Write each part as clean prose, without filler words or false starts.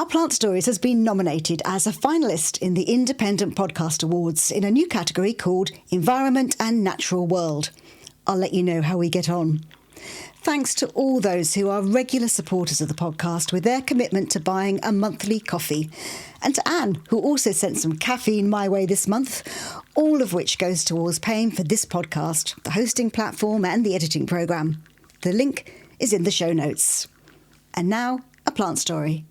Our Plant Stories has been nominated as a finalist in the Independent Podcast Awards in a new category called Environment and Natural World. I'll let you know how we get on. Thanks to all those who are regular supporters of the podcast with their commitment to buying a monthly coffee. And to Anne, who also sent some caffeine my way this month, all of which goes towards paying for this podcast, the hosting platform and the editing programme. The link is in the show notes. And now, a plant story.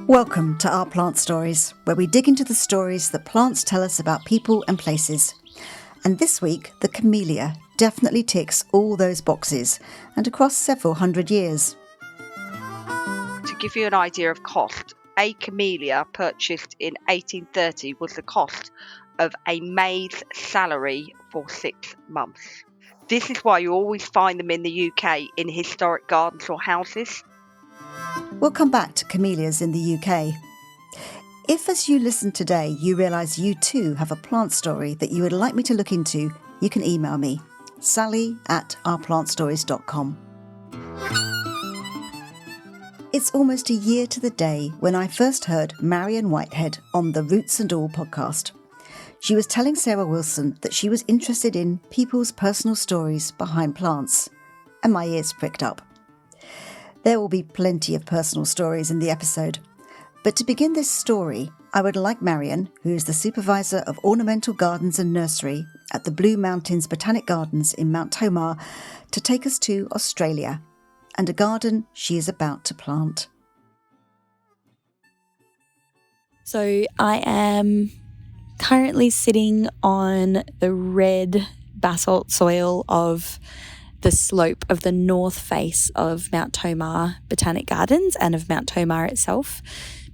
Welcome to Our Plant Stories, where we dig into the stories that plants tell us about people and places. And this week, the camellia definitely ticks all those boxes, and across several hundred years. To give you an idea of cost, a camellia purchased in 1830 was the cost of a maid's salary for 6 months. This is why you always find them in the UK in historic gardens or houses. We'll come back to camellias in the UK. If as you listen today you realise you too have a plant story that you would like me to look into, you can email me, sally@ourplantstories.com. It's almost a year to the day when I first heard Marion Whitehead on the Roots and All podcast. She was telling Sarah Wilson that she was interested in people's personal stories behind plants, and my ears pricked up. There will be plenty of personal stories in the episode. But to begin this story, I would like Marion, who is the supervisor of ornamental gardens and nursery at the Blue Mountains Botanic Gardens in Mount Tomah, to take us to Australia and a garden she is about to plant. So I am currently sitting on the red basalt soil of the slope of the north face of Mount Tomah Botanic Gardens and of Mount Tomah itself.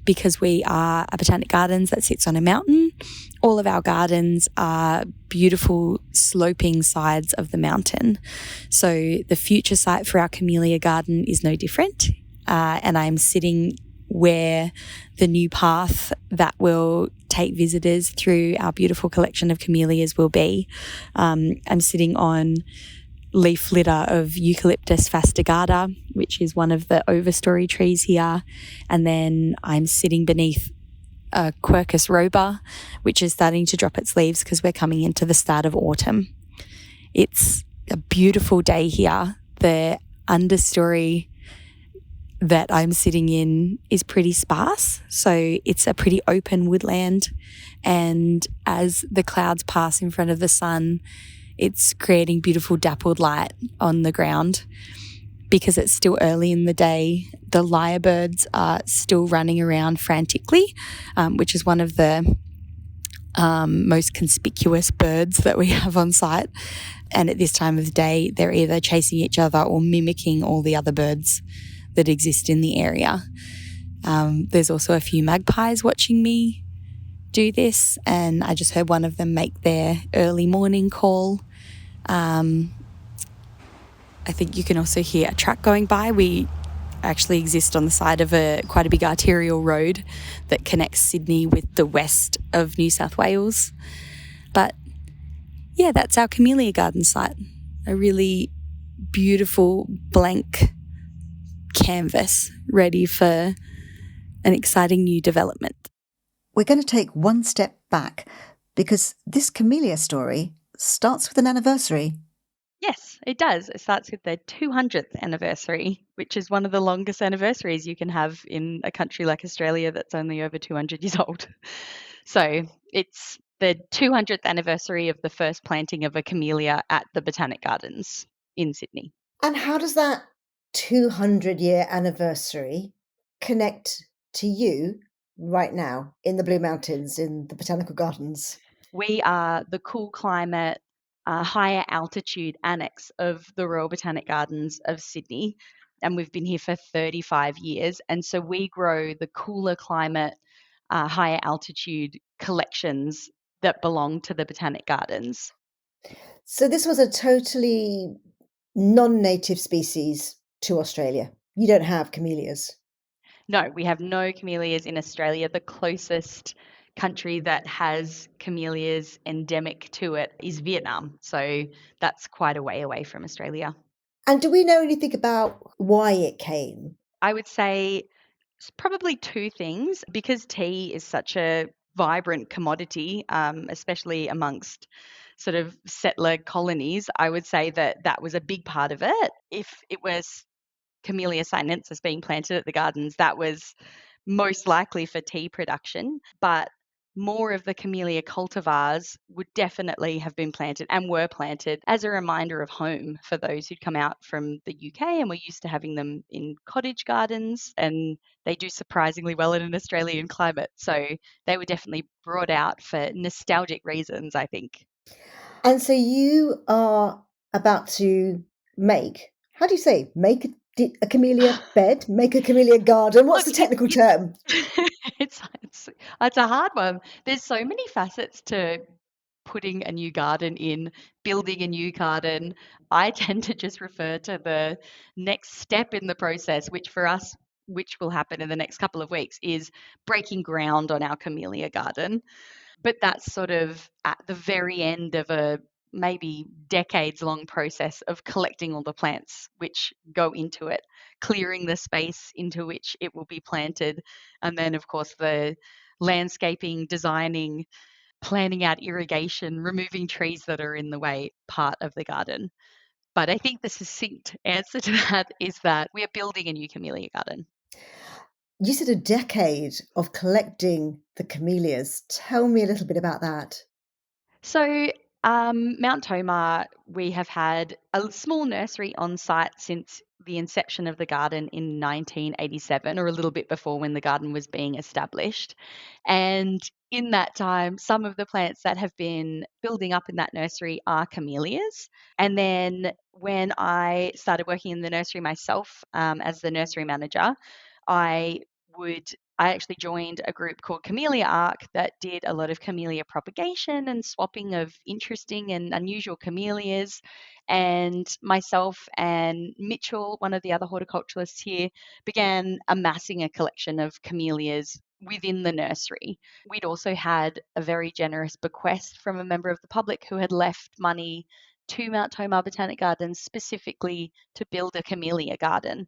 Because we are a botanic gardens that sits on a mountain, all of our gardens are beautiful sloping sides of the mountain. So the future site for our camellia garden is no different. And I'm sitting where the new path that will take visitors through our beautiful collection of camellias will be. I'm sitting on leaf litter of Eucalyptus fastigata, which is one of the overstory trees here. And then I'm sitting beneath a Quercus roba, which is starting to drop its leaves because we're coming into the start of autumn. It's a beautiful day here. The understory that I'm sitting in is pretty sparse, so it's a pretty open woodland. And as the clouds pass in front of the sun, it's creating beautiful dappled light on the ground. Because it's still early in the day, the lyrebirds are still running around frantically, which is one of the most conspicuous birds that we have on site. And at this time of the day, they're either chasing each other or mimicking all the other birds that exist in the area. There's also a few magpies watching me do this, and I just heard one of them make their early morning call. I think you can also hear a truck going by. We actually exist on the side of quite a big arterial road that connects Sydney with the west of New South Wales. But yeah, that's our camellia garden site. A really beautiful blank canvas ready for an exciting new development. We're going to take one step back because this camellia story starts with an anniversary. Yes, it does. It starts with their 200th anniversary, which is one of the longest anniversaries you can have in a country like Australia that's only over 200 years old. So it's the 200th anniversary of the first planting of a camellia at the Botanic Gardens in Sydney. And how does that 200-year anniversary connect to you right now in the Blue Mountains, in the Botanical Gardens? We are the cool climate, higher altitude annex of the Royal Botanic Gardens of Sydney, and we've been here for 35 years. And so we grow the cooler climate, higher altitude collections that belong to the Botanic Gardens. So this was a totally non-native species to Australia. You don't have camellias. No, we have no camellias in Australia. The closest country that has camellias endemic to it is Vietnam. So that's quite a way away from Australia. And do we know anything about why it came? I would say it's probably two things. Because tea is such a vibrant commodity, especially amongst sort of settler colonies, I would say that that was a big part of it. If it was Camellia sinensis being planted at the gardens, that was most likely for tea production, but more of the Camellia cultivars would definitely have been planted and were planted as a reminder of home for those who'd come out from the UK and were used to having them in cottage gardens, and they do surprisingly well in an Australian climate. So they were definitely brought out for nostalgic reasons, I think. And so you are about to how do you say, a camellia bed, make a camellia garden? What's Look, the technical term? it's a hard one. There's so many facets to putting a new garden in, building a new garden. I tend to just refer to the next step in the process, which for us, which will happen in the next couple of weeks, is breaking ground on our camellia garden. But that's sort of at the very end of a maybe decades long process of collecting all the plants which go into it, clearing the space into which it will be planted, and then, of course, the landscaping, designing, planning out irrigation, removing trees that are in the way part of the garden. But I think the succinct answer to that is that we are building a new camellia garden. You said a decade of collecting the camellias. Tell me a little bit about that. So, Mount Tomah, we have had a small nursery on site since the inception of the garden in 1987, or a little bit before when the garden was being established. And in that time, some of the plants that have been building up in that nursery are camellias. And then when I started working in the nursery myself, as the nursery manager, I would I actually joined a group called Camellia Ark that did a lot of camellia propagation and swapping of interesting and unusual camellias. And myself and Mitchell, one of the other horticulturalists here, began amassing a collection of camellias within the nursery. We'd also had a very generous bequest from a member of the public who had left money to Mount Tomah Botanic Garden specifically to build a camellia garden.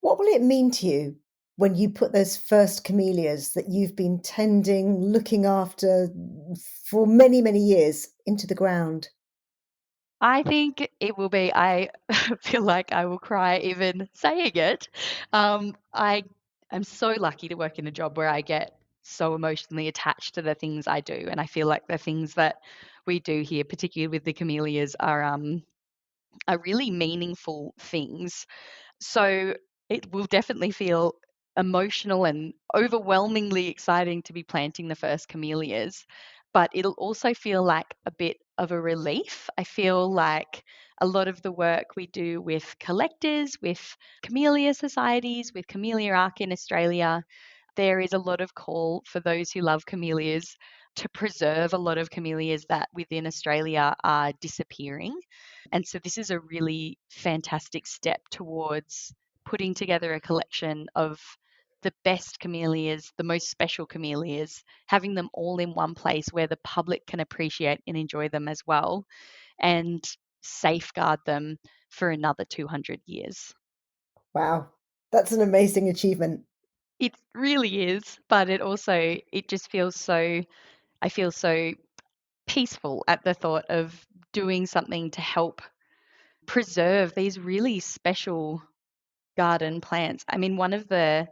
What will it mean to you when you put those first camellias that you've been tending, looking after for many, many years into the ground? I think it will be. I feel like I will cry even saying it. I am so lucky to work in a job where I get so emotionally attached to the things I do, and I feel like the things that we do here, particularly with the camellias, are really meaningful things. So it will definitely feel emotional and overwhelmingly exciting to be planting the first camellias, but it'll also feel like a bit of a relief. I feel like a lot of the work we do with collectors, with camellia societies, with Camellia Ark in Australia, there is a lot of call for those who love camellias to preserve a lot of camellias that within Australia are disappearing. And so this is a really fantastic step towards putting together a collection of the best camellias, the most special camellias, having them all in one place where the public can appreciate and enjoy them as well, and safeguard them for another 200 years. Wow, that's an amazing achievement. It really is, but it just feels so, I feel so peaceful at the thought of doing something to help preserve these really special garden plants. I mean, one of the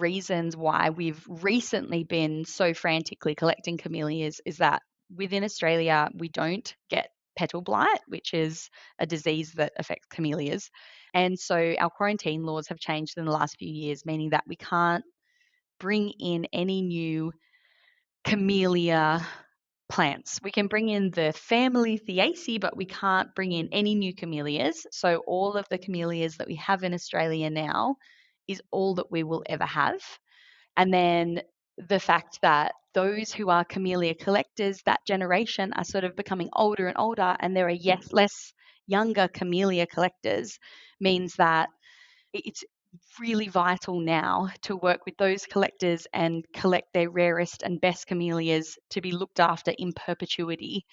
reasons why we've recently been so frantically collecting camellias is that within Australia we don't get petal blight, which is a disease that affects camellias. And so our quarantine laws have changed in the last few years, meaning that we can't bring in any new camellia plants. We can bring in the family Theaceae, but we can't bring in any new camellias. So all of the camellias that we have in Australia now is all that we will ever have. And then the fact that those who are camellia collectors, that generation, are sort of becoming older and older, and there are less younger camellia collectors, means that it's really vital now to work with those collectors and collect their rarest and best camellias to be looked after in perpetuity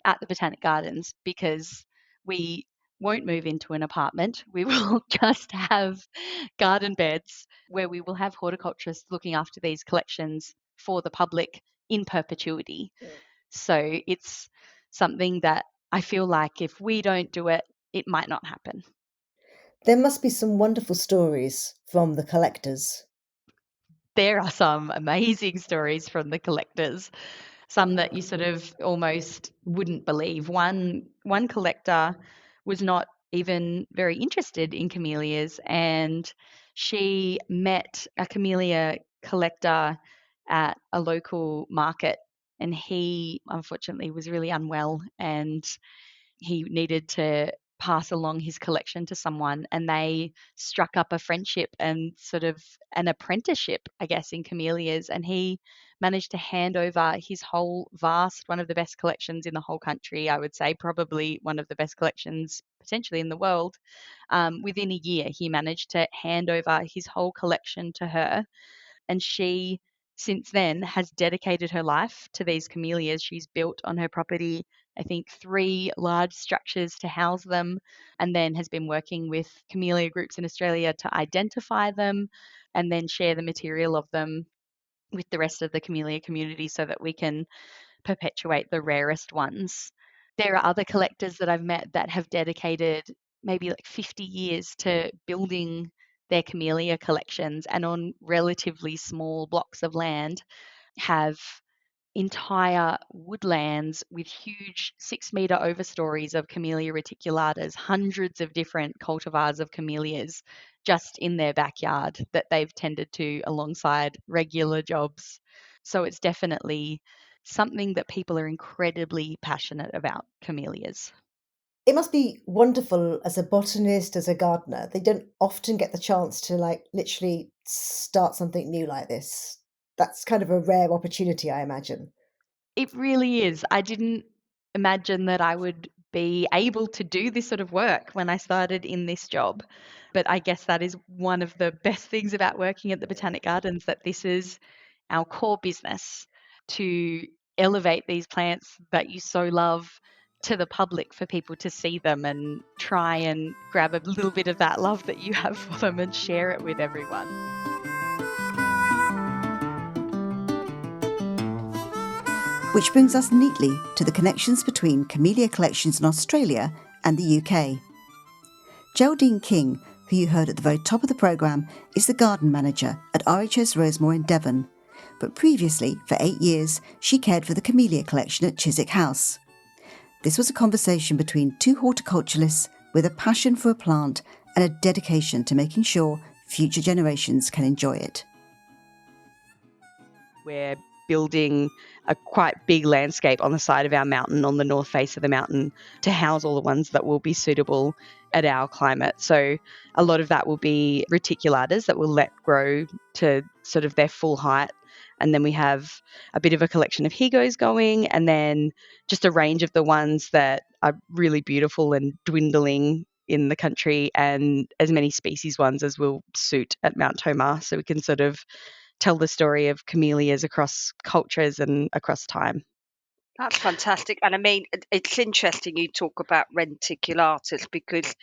at the Botanic Gardens, because we won't move into an apartment. We will just have garden beds where we will have horticulturists looking after these collections for the public in perpetuity. So it's something that I feel like if we don't do it, it might not happen. There must be some wonderful stories from the collectors. There are some amazing stories from the collectors, some that you sort of almost wouldn't believe. One collector was not even very interested in camellias, and she met a camellia collector at a local market, and he unfortunately was really unwell and he needed to pass along his collection to someone, and they struck up a friendship and sort of an apprenticeship, I guess, in camellias, and he managed to hand over his whole one of the best collections in the whole country, I would say, probably one of the best collections potentially in the world. Within a year, he managed to hand over his whole collection to her, and she since then has dedicated her life to these camellias. She's built on her property, I think, 3 large structures to house them, and then has been working with camellia groups in Australia to identify them and then share the material of them with the rest of the camellia community so that we can perpetuate the rarest ones. There are other collectors that I've met that have dedicated maybe like 50 years to building their camellia collections, and on relatively small blocks of land have entire woodlands with huge 6-meter overstories of Camellia reticulatas, hundreds of different cultivars of camellias just in their backyard that they've tended to alongside regular jobs. So it's definitely something that people are incredibly passionate about, camellias. It must be wonderful as a botanist, as a gardener. They don't often get the chance to like literally start something new like this. That's kind of a rare opportunity, I imagine. It really is. I didn't imagine that I would be able to do this sort of work when I started in this job. But I guess that is one of the best things about working at the Botanic Gardens, that this is our core business, to elevate these plants that you so love to the public for people to see them and try and grab a little bit of that love that you have for them and share it with everyone. Which brings us neatly to the connections between camellia collections in Australia and the UK. Geraldine King, who you heard at the very top of the programme, is the garden manager at RHS Rosemore in Devon, but previously, for 8 years, she cared for the camellia collection at Chiswick House. This was a conversation between 2 horticulturalists with a passion for a plant and a dedication to making sure future generations can enjoy it. We're building a quite big landscape on the side of our mountain, on the north face of the mountain, to house all the ones that will be suitable at our climate. So a lot of that will be reticulatas that we'll let grow to sort of their full height. And then we have a bit of a collection of higos going, and then just a range of the ones that are really beautiful and dwindling in the country, and as many species ones as will suit at Mount Tomah. So we can sort of tell the story of camellias across cultures and across time. That's fantastic. And I mean, it's interesting you talk about reticulatas, because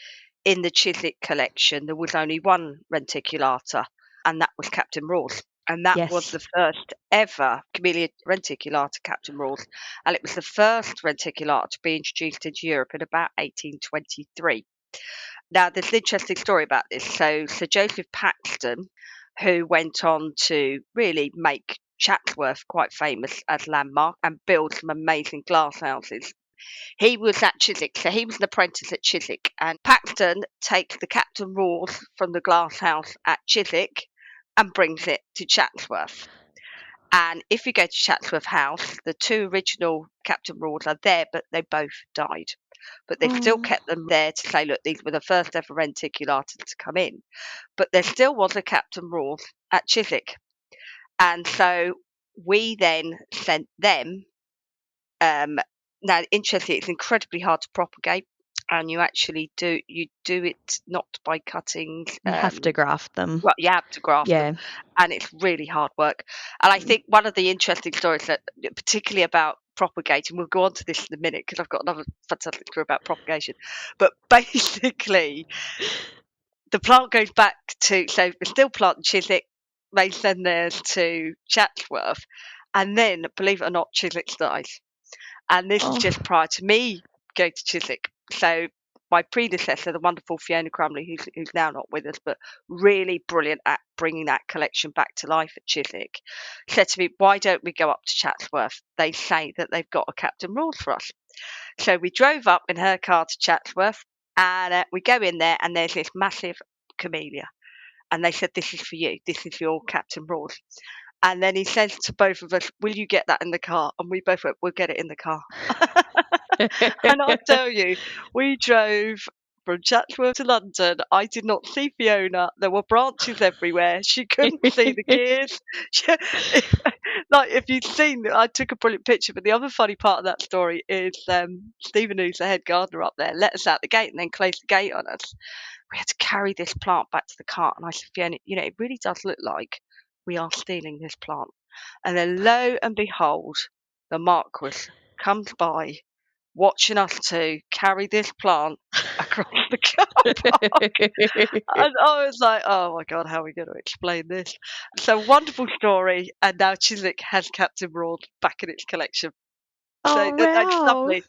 in the Chiswick collection, there was only one reticulata, and that was Captain Raw's. And that was the first ever Camellia reticulata, Captain Raw's. And it was the first reticulata to be introduced into Europe in about 1823. Now, there's an interesting story about this. So Sir Joseph Paxton, who went on to really make Chatsworth quite famous as landmark and build some amazing glass houses. He was at Chiswick, so he was an apprentice at Chiswick, and Paxton takes the Captain Raw's from the glass house at Chiswick and brings it to Chatsworth. And if you go to Chatsworth House, the 2 original Captain Raw's are there, but they both died. But they've still kept them there to say, look, these were the first ever reticulatas to come in. But there still was a Captain Raw's at Chiswick. And so we then sent them. Now, interestingly, it's incredibly hard to propagate. and you actually do it not by cutting. You have to graft them. Well, you have to graft Yeah. them, and it's really hard work. And I think one of the interesting stories that, particularly about propagating, we'll go on to this in a minute because I've got another fantastic story about propagation. But basically, the plant goes back to, so we're still planting Chiswick, they send theirs to Chatsworth, and then, believe it or not, Chiswick dies. And this is just prior to me going to Chiswick. So my predecessor, the wonderful Fiona Crumley, who's now not with us, but really brilliant at bringing that collection back to life at Chiswick, said to me, why don't we go up to Chatsworth? They say that they've got a Captain Rawls for us. So we drove up in her car to Chatsworth, and we go in there, and there's this massive camellia. And they said, this is for you. This is your Captain Rawls. And then he says to both of us, will you get that in the car? And we both went, we'll get it in the car. And I tell you, we drove from Chatsworth to London. I did not see Fiona. There were branches everywhere. She couldn't see the gears. If you'd seen, I took a brilliant picture, but the other funny part of that story is Stephen, who's the head gardener up there, let us out the gate and then closed the gate on us. We had to carry this plant back to the cart. And I said, Fiona, it really does look like we are stealing this plant. And then lo and behold, the Marquis comes by, watching us two carry this plant across the car park. And I was like, oh my God, how are we going to explain this? So, wonderful story. And now Chiswick has Captain Rawls back in its collection. Oh, So that's wow. lovely.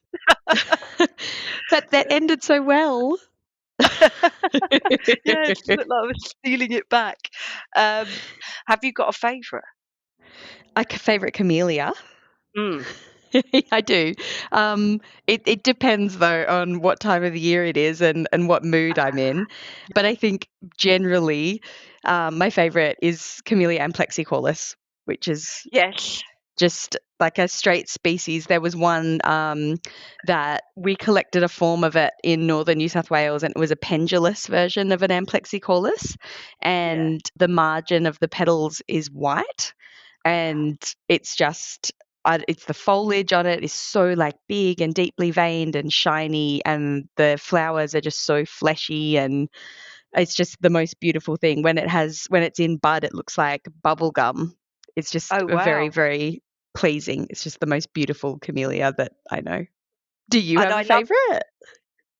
That ended so well. Yeah, it looked like I was stealing it back. Have you got a favourite? A favourite camellia? Mm. I do. It depends though on what time of the year it is and what mood I'm in. But I think generally my favourite is Camellia amplexicolis, which is Yes. just like a straight species. There was one that we collected a form of it in northern New South Wales, and it was a pendulous version of an amplexicolis, and the margin of the petals is white, and it's just it's the foliage on it is so like big and deeply veined and shiny, and the flowers are just so fleshy, and it's just the most beautiful thing. When it's in bud, it looks like bubble gum. It's just very, very pleasing. It's just the most beautiful camellia that I know. Do you have a favourite?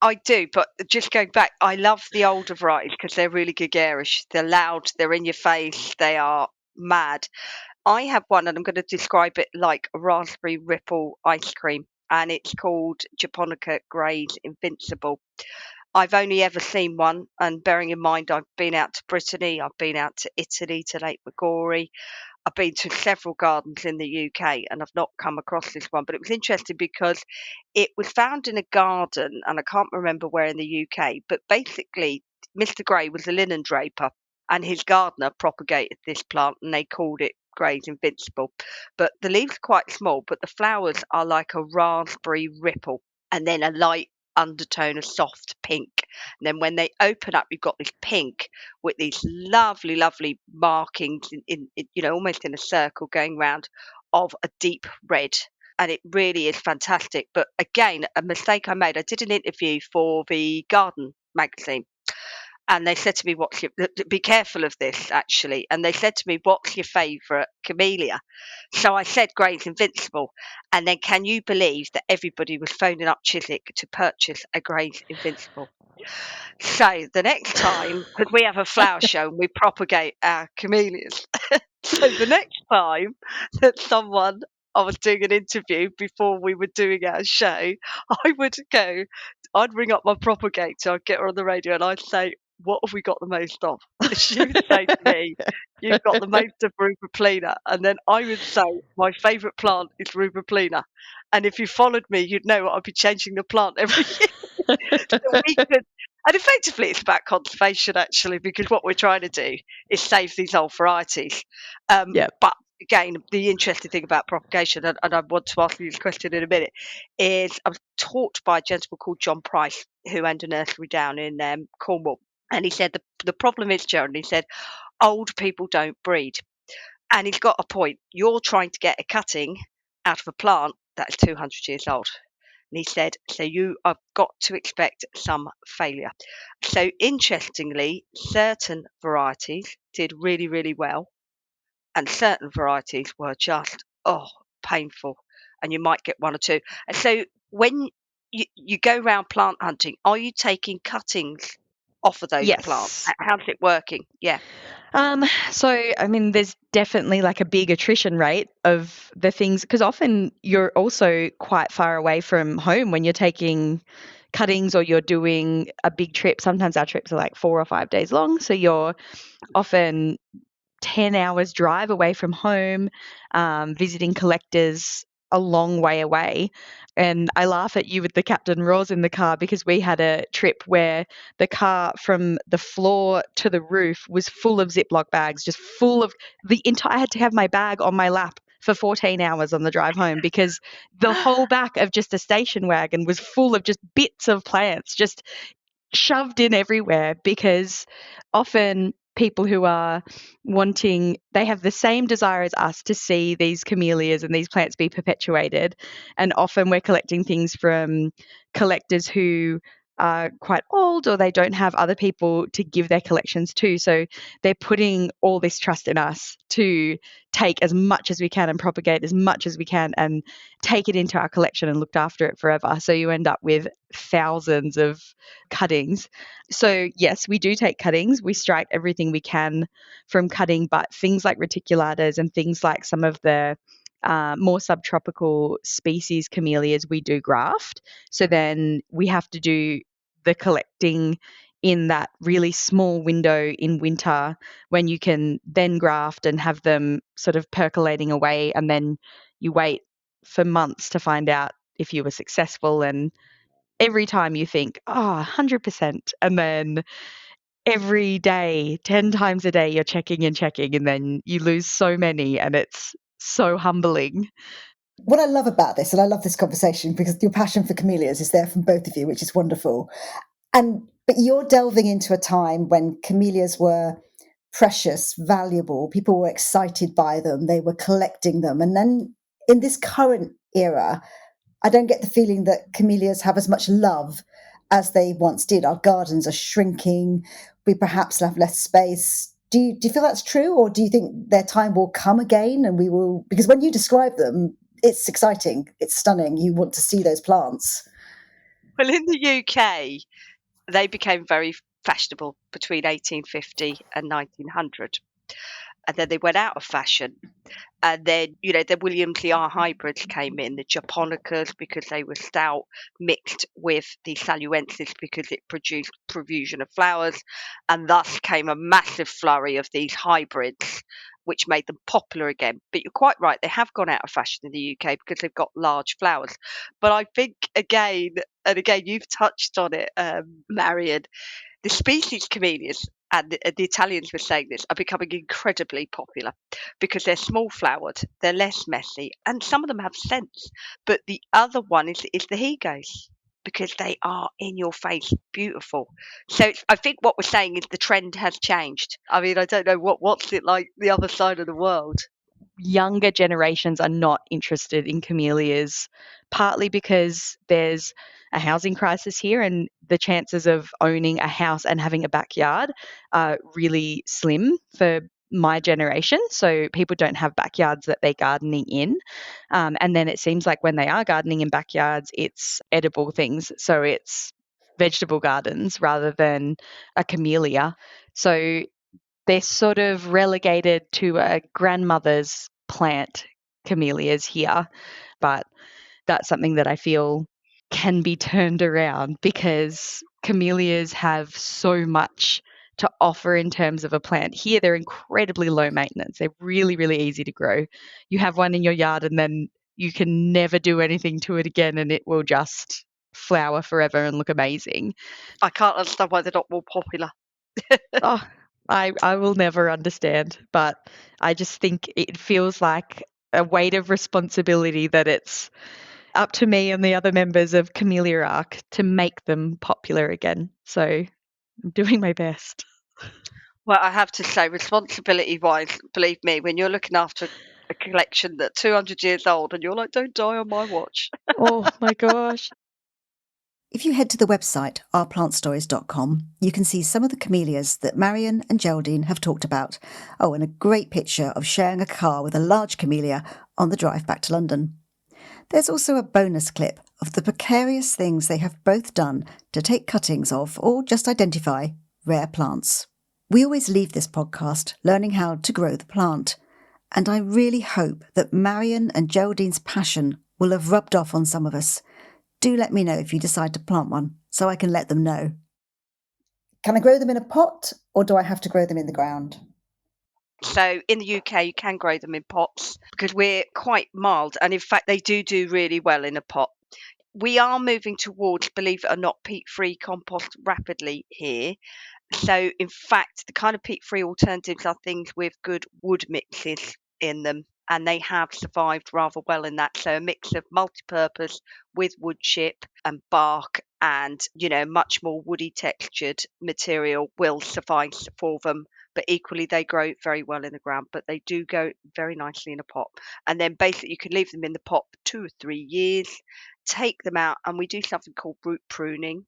I do, but just going back, I love the older varieties because they're really gregarious. They're loud, they're in your face, they are mad. I have one, and I'm going to describe it like a raspberry ripple ice cream, and it's called Japonica Gray's Invincible. I've only ever seen one, and bearing in mind I've been out to Brittany, I've been out to Italy, to Lake Maggiore, I've been to several gardens in the UK, and I've not come across this one, but it was interesting because it was found in a garden, and I can't remember where in the UK, but basically Mr. Gray was a linen draper, and his gardener propagated this plant, and they called it Gray's Invincible. But the leaves are quite small, but the flowers are like a raspberry ripple, and then a light undertone of soft pink. And then when they open up, you've got this pink with these lovely, lovely markings in almost in a circle going round of a deep red. And it really is fantastic. But again, a mistake I made, I did an interview for the Garden magazine. And they said to me, be careful of this, actually. And they said to me, what's your favourite camellia? So I said, Gray's Invincible. And then can you believe that everybody was phoning up Chiswick to purchase a Gray's Invincible? So the next time, because we have a flower show and we propagate our camellias. So the next time that I was doing an interview before we were doing our show, I'd ring up my propagator, I'd get her on the radio, and I'd say, what have we got the most of? She would say to me, you've got the most of rubiplena. And then I would say, my favourite plant is rubiplena. And if you followed me, you'd know I'd be changing the plant every year. So we could, and effectively it's about conservation, actually, because what we're trying to do is save these old varieties. But again, the interesting thing about propagation, and I want to ask you this question in a minute, is I was taught by a gentleman called John Price, who owned a nursery down in Cornwall. And he said the problem is, Sharon, he said, old people don't breed. And he's got a point. You're trying to get a cutting out of a plant that is 200 years old. And he said, so you have got to expect some failure. So interestingly, certain varieties did really, really well, and certain varieties were just, painful. And you might get one or two. And so when you go around plant hunting, are you taking cuttings off of those plants? Yes. How's it working? Yeah. So, I mean, there's definitely like a big attrition rate of the things, because often you're also quite far away from home when you're taking cuttings or you're doing a big trip. Sometimes our trips are like 4 or 5 days long. So you're often 10 hours drive away from home, visiting collectors a long way away. And I laugh at you with the Captain Raws in the car, because we had a trip where the car from the floor to the roof was full of Ziploc bags, just full of the entire. I had to have my bag on my lap for 14 hours on the drive home, because the whole back of just a station wagon was full of just bits of plants, just shoved in everywhere, because often people who are wanting, they have the same desire as us to see these camellias and these plants be perpetuated. And often we're collecting things from collectors who are quite old, or they don't have other people to give their collections to. So they're putting all this trust in us to take as much as we can and propagate as much as we can and take it into our collection and look after it forever. So you end up with thousands of cuttings. So yes, we do take cuttings. We strike everything we can from cutting, but things like reticulatas and things like some of the more subtropical species camellias, we do graft. So then we have to do the collecting in that really small window in winter, when you can then graft and have them sort of percolating away, and then you wait for months to find out if you were successful. And every time you think, 100%. And then every day, 10 times a day, you're checking and checking, and then you lose so many, and it's so humbling. What I love about this, and I love this conversation because your passion for camellias is there from both of you, which is wonderful. But you're delving into a time when camellias were precious, valuable. People were excited by them. They were collecting them. And then in this current era, I don't get the feeling that camellias have as much love as they once did. Our gardens are shrinking. We perhaps have less space. Do you feel that's true? Or do you think their time will come again and we will, because when you describe them, it's exciting. It's stunning. You want to see those plants. Well, in the UK, they became very fashionable between 1850 and 1900. And then they went out of fashion. And then, the Williamsii hybrids came in, the Japonicas, because they were stout, mixed with the Saluensis because it produced profusion of flowers. And thus came a massive flurry of these hybrids, which made them popular again. But you're quite right, they have gone out of fashion in the UK because they've got large flowers. But I think, again, you've touched on it, Marion, the species camellias, and the Italians were saying this, are becoming incredibly popular because they're small flowered, they're less messy, and some of them have scents. But the other one is the higos, because they are in your face beautiful. So I think what we're saying is the trend has changed. I mean, I don't know what's it like the other side of the world. Younger generations are not interested in camellias, partly because there's a housing crisis here, and the chances of owning a house and having a backyard are really slim for my generation. So people don't have backyards that they're gardening in. And then it seems like when they are gardening in backyards, it's edible things. So it's vegetable gardens rather than a camellia. So they're sort of relegated to a grandmother's plant, camellias here. But that's something that I feel can be turned around, because camellias have so much to offer in terms of a plant. Here, they're incredibly low maintenance. They're really, really easy to grow. You have one in your yard and then you can never do anything to it again, and it will just flower forever and look amazing. I can't understand why they're not more popular. Oh, I will never understand, but I just think it feels like a weight of responsibility that it's up to me and the other members of Camellia Ark to make them popular again. So I'm doing my best. Well, I have to say, responsibility-wise, believe me, when you're looking after a collection that's 200 years old and you're like, don't die on my watch. Oh my gosh. If you head to the website ourplantstories.com, you can see some of the camellias that Marion and Geraldine have talked about. Oh, and a great picture of sharing a car with a large camellia on the drive back to London. There's also a bonus clip of the precarious things they have both done to take cuttings of or just identify rare plants. We always leave this podcast learning how to grow the plant, and I really hope that Marion and Geraldine's passion will have rubbed off on some of us. Do let me know if you decide to plant one, so I can let them know. Can I grow them in a pot, or do I have to grow them in the ground? So in the UK, you can grow them in pots because we're quite mild. And in fact, they do really well in a pot. We are moving towards, believe it or not, peat-free compost rapidly here. So in fact, the kind of peat-free alternatives are things with good wood mixes in them. And they have survived rather well in that. So a mix of multi-purpose with wood chip and bark and, much more woody textured material will suffice for them. But equally, they grow very well in the ground, but they do go very nicely in a pot. And then basically you can leave them in the pot for 2 or 3 years, take them out, and we do something called root pruning.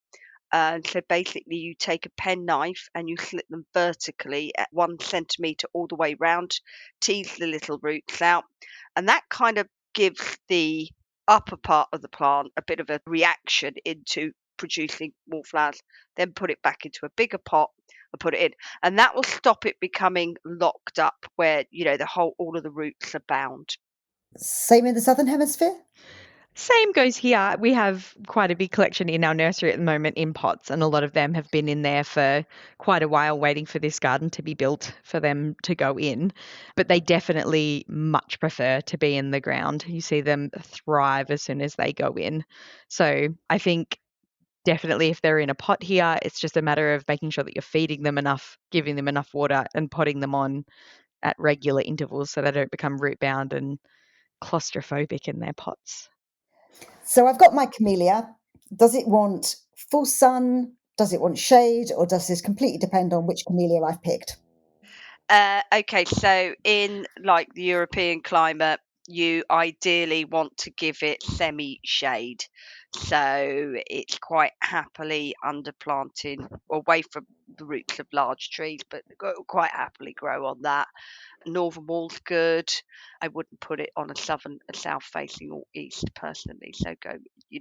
So basically you take a penknife and you slit them vertically at 1 centimetre all the way round, tease the little roots out, and that kind of gives the upper part of the plant a bit of a reaction into producing more flowers. Then put it back into a bigger pot and put it in, and that will stop it becoming locked up where all of the roots are bound. Same in the Southern Hemisphere? Same goes here. We have quite a big collection in our nursery at the moment in pots, and a lot of them have been in there for quite a while waiting for this garden to be built for them to go in. But they definitely much prefer to be in the ground. You see them thrive as soon as they go in. So I think definitely if they're in a pot here, it's just a matter of making sure that you're feeding them enough, giving them enough water, and potting them on at regular intervals so they don't become root bound and claustrophobic in their pots. So I've got my camellia. Does it want full sun? Does it want shade? Or does this completely depend on which camellia I've picked? Okay, so in like the European climate, you ideally want to give it semi-shade. So it's quite happily underplanting away from the roots of large trees, but quite happily grow on that. Northern wall's good. I wouldn't put it on a south facing or east personally, so go,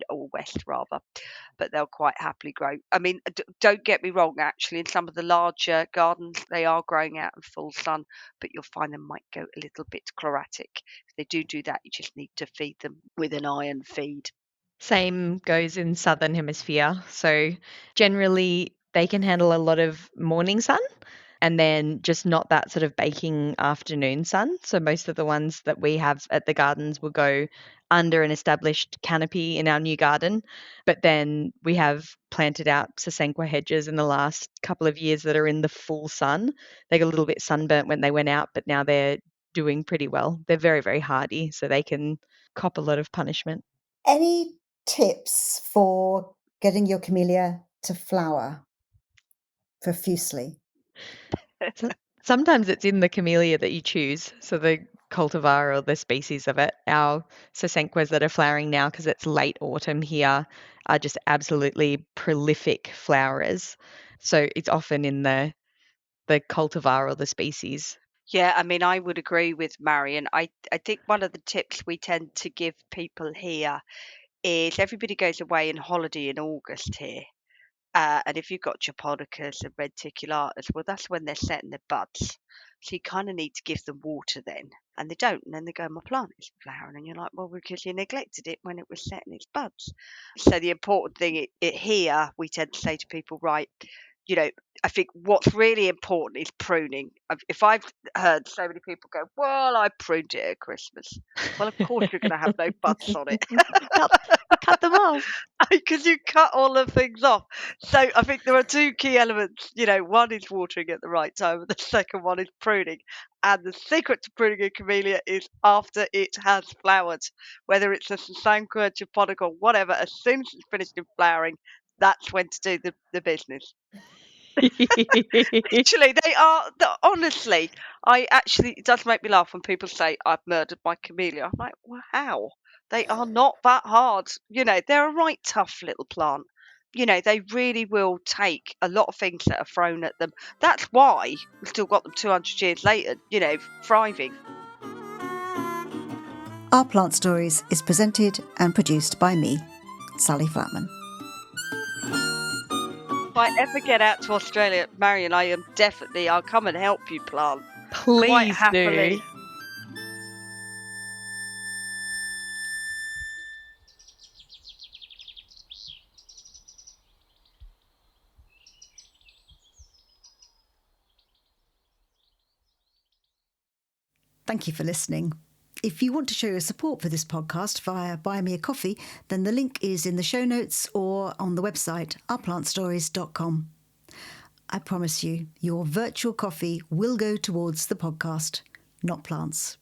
or west rather, but they'll quite happily grow. I mean, don't get me wrong, actually, in some of the larger gardens, they are growing out in full sun, but you'll find them might go a little bit chlorotic. If they do that, you just need to feed them with an iron feed. Same goes in Southern Hemisphere. So generally, they can handle a lot of morning sun and then just not that sort of baking afternoon sun. So most of the ones that we have at the gardens will go under an established canopy in our new garden. But then we have planted out Sasanqua hedges in the last couple of years that are in the full sun. They got a little bit sunburnt when they went out, but now they're doing pretty well. They're very, very hardy, so they can cop a lot of punishment. Any tips for getting your camellia to flower profusely? So sometimes it's in the camellia that you choose, so the cultivar or the species of it. Our Sasanquas that are flowering now, because it's late autumn here, are just absolutely prolific flowerers. So it's often in the cultivar or the species. Yeah, I mean, I would agree with Marion. I think one of the tips we tend to give people here is everybody goes away on holiday in August here. And if you've got Japonicas and Reticulatas, well, that's when they're setting their buds. So you kind of need to give them water then. And they don't. And then they go, my plant is flowering. And you're like, well, because you neglected it when it was setting its buds. So the important thing here, we tend to say to people, right, I think what's really important is pruning. If I've heard so many people go, well, I pruned it at Christmas. Well, of course you're going to have no buds on it. Cut them off. Because you cut all the things off. So I think there are two key elements. One is watering at the right time, and the second one is pruning. And the secret to pruning a camellia is after it has flowered, whether it's a Sasanqua, Japonica, whatever. As soon as it's finished in flowering, that's when to do the business. Actually, they are. Honestly, it does make me laugh when people say I've murdered my camellia. I'm like, well, how? They are not that hard. They're a right tough little plant. they really will take a lot of things that are thrown at them. That's why we've still got them 200 years later, thriving. Our Plant Stories is presented and produced by me, Sally Flatman. If I ever get out to Australia, Marion, I'll come and help you plant. Quite Please happily. do. Thank you for listening. If you want to show your support for this podcast via Buy Me a Coffee, then the link is in the show notes or on the website ourplantstories.com. I promise you, your virtual coffee will go towards the podcast, not plants.